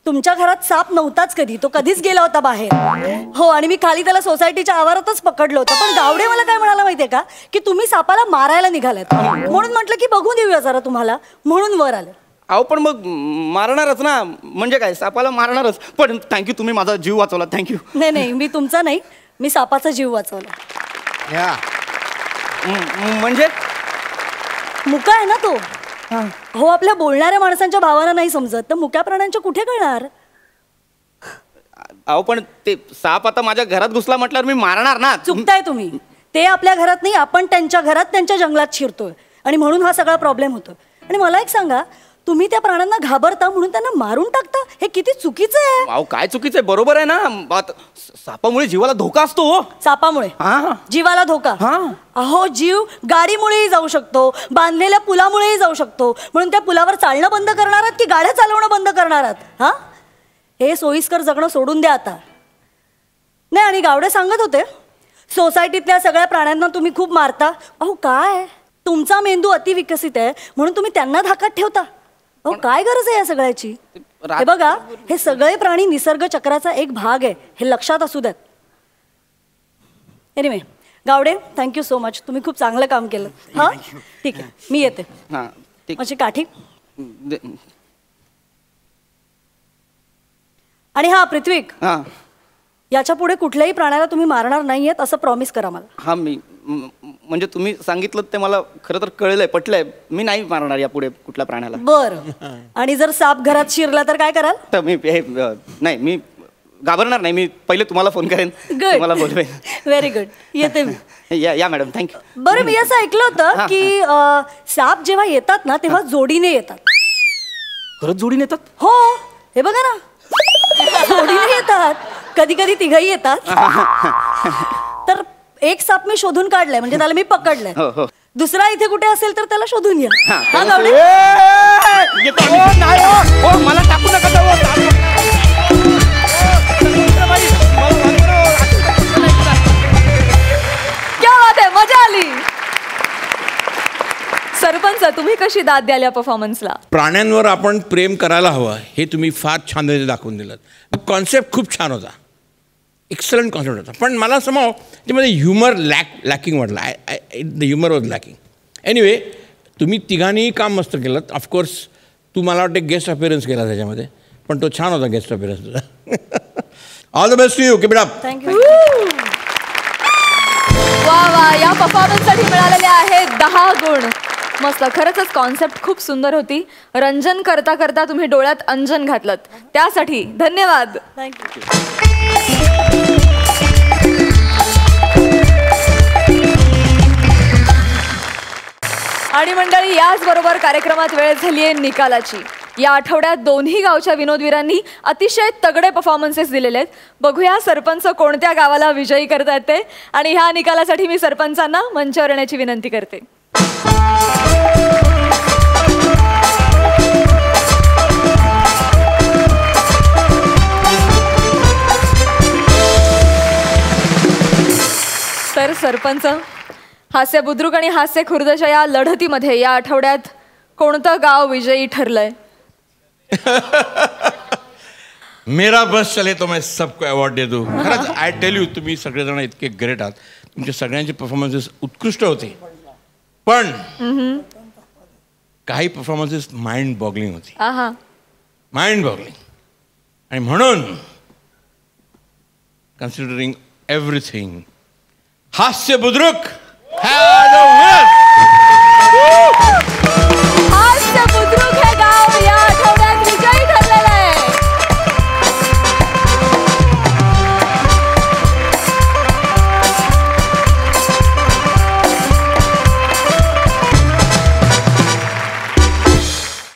तुमच्या घरात साप नव्हताच कधी. तो कधीच गेला होता बाहेर. हो, आणि मी खाली त्याला सोसायटीच्या आवारातच पकडलं होतं. पण गावडे मला काय म्हणाला माहितीये का, की तुम्ही सापाला मारायला निघालात. म्हणून म्हटलं की बघून देऊया जरा तुम्हाला, म्हणून वर आलं. अहो पण मग मारणारच ना, म्हणजे काय, सापाला मारणारच. पण थँक्यू, तुम्ही माझा जीव वाचवला. थँक्यू. नाही, मी तुमचा नाही, मी सापाचा जीव वाचवला. म्हणजे मुका आहे ना तो. हो, आपल्या बोलणाऱ्या माणसांच्या भावना नाही समजत तर मुक्या प्राण्यांच्या कुठे कळणार? अहो पण ते साप आता माझ्या घरात घुसला म्हटल्यावर मी मारणार ना. चुकताय तुम्ही. ते आपल्या घरात नाही, आपण त्यांच्या घरात, त्यांच्या जंगलात शिरतोय आणि म्हणून हा सगळा प्रॉब्लेम होतो. आणि मला एक सांगा, तुम्ही त्या प्राण्यांना घाबरता म्हणून त्यांना मारून टाकता, हे किती चुकीचं आहे. अहो काय चुकीचं आहे? बरोबर आहे ना. सापामुळे जीवाला धोका असतो. सापामुळे जीवाला धोका? अहो, जीव गाडीमुळेही जाऊ शकतो, बांधलेल्या पुलामुळेही जाऊ शकतो. म्हणून त्या पुलावर चालणं बंद करणार आहात की गाड्या चालवणं बंद करणार आहात? हे सोयीस्कर जगणं सोडून द्या आता. नाही, आणि गावडे सांगत होते सोसायटीतल्या सगळ्या प्राण्यांना तुम्ही खूप मारता. अहो काय, तुमचा मेंदू अतिविकसित आहे म्हणून तुम्ही त्यांना धाकात ठेवता. अहो काय गरज आहे या सगळ्याची? हे बघा, हे सगळे प्राणी निसर्ग चक्राचा एक भाग आहे, हे लक्षात असू द्यात. Anyway, Gawade thank you so much, तुम्ही खूप चांगलं काम केलं. हा ठीक आहे, मी येते. माझी काठी. आणि हा पृथ्वीक, याच्या पुढे कुठल्याही प्राण्याला तुम्ही मारणार नाहीयेत असं प्रॉमिस करा मला. हा, मी म्हणजे तुम्ही सांगितलं ते मला खरं तर कळलंय, पटलंय. मी नाही मारणार यापुढे कुठल्या प्राण्याला. बरं. आणि जर साप घरात शिरला तर काय कराल? तर मी नाही, मी घाबरणार नाही. मी पहिले तुम्हाला फोन करेन, तुम्हाला बोलवेन. व्हेरी गुड, येते मी. या मॅडम, थँक्यू. बरं, मी असं ऐकलं होतं की साप जेव्हा येतात ना तेव्हा जोडीने येतात. खरंच जोडीने येतात? हो, हे बघा ना, जोडीने येतात. कधी कधी तिघही येतात. तर एक साप मी शोधून काढलाय, म्हणजे त्याला मी पकडलंय. दुसरा इथे कुठे असेल तर त्याला शोधून या. मला टाकू नका. क्या बात आहे, मजा आली. सरपंच, तुम्ही कशी दाद द्याल या परफॉर्मन्सला? प्राण्यांवर आपण प्रेम करायला हवं हे तुम्ही फार छान दाखवून दिलं. कॉन्सेप्ट खूप छान होता, एक्सलंट कॉन्सेप्ट होता. पण मला समजाव त्यामध्ये ह्युमर लॅकिंग वाटलं. The humour was lacking. Anyway, तुम्ही तिघांनीही काम मस्त केलं. ऑफकोर्स तू मला वाटते गेस्ट अपिअरन्स केला त्याच्यामध्ये, पण तो छान होता गेस्ट अपिअरन्स तुझा. All the best to you. Keep it up. Thank you. वा वा, या परफॉर्मन्ससाठी मिळालेले आहेत 10 गुण. मस्त. खरंच कॉन्सेप्ट खूप सुंदर होती. रंजन करता करता तुम्ही डोळ्यात अंजन घातलं, त्यासाठी धन्यवाद. आणि मंडळी, याचबरोबर कार्यक्रमात वेळ झाली आहे निकालाची. या आठवड्यात दोन्ही गावच्या विनोदवीरांनी अतिशय तगडे परफॉर्मन्सेस दिलेले आहेत. बघूया सरपंच कोणत्या गावाला विजयी करता येते. आणि ह्या निकालासाठी मी सरपंचांना मंचावर येण्याची विनंती करते. तर सरपंच, हास्य बुद्रुक आणि हास्य खुर्दच्या या लढतीमध्ये या आठवड्यात कोणतं गाव विजयी ठरलंय? मेरा बस चले तो मैं सबको अवॉर्ड दे दूं. खरंच आय टेल यू, तुम्ही सगळेजण इतके ग्रेट आहात. तुमचे सगळ्यांचे परफॉर्मन्सेस उत्कृष्ट होते, पण काही परफॉर्मन्सेस माइंड बॉगलिंग होती. Mind boggling. आणि म्हणून कन्सिडरिंग एव्हरीथिंग, हास्य बुद्रुक has a winner.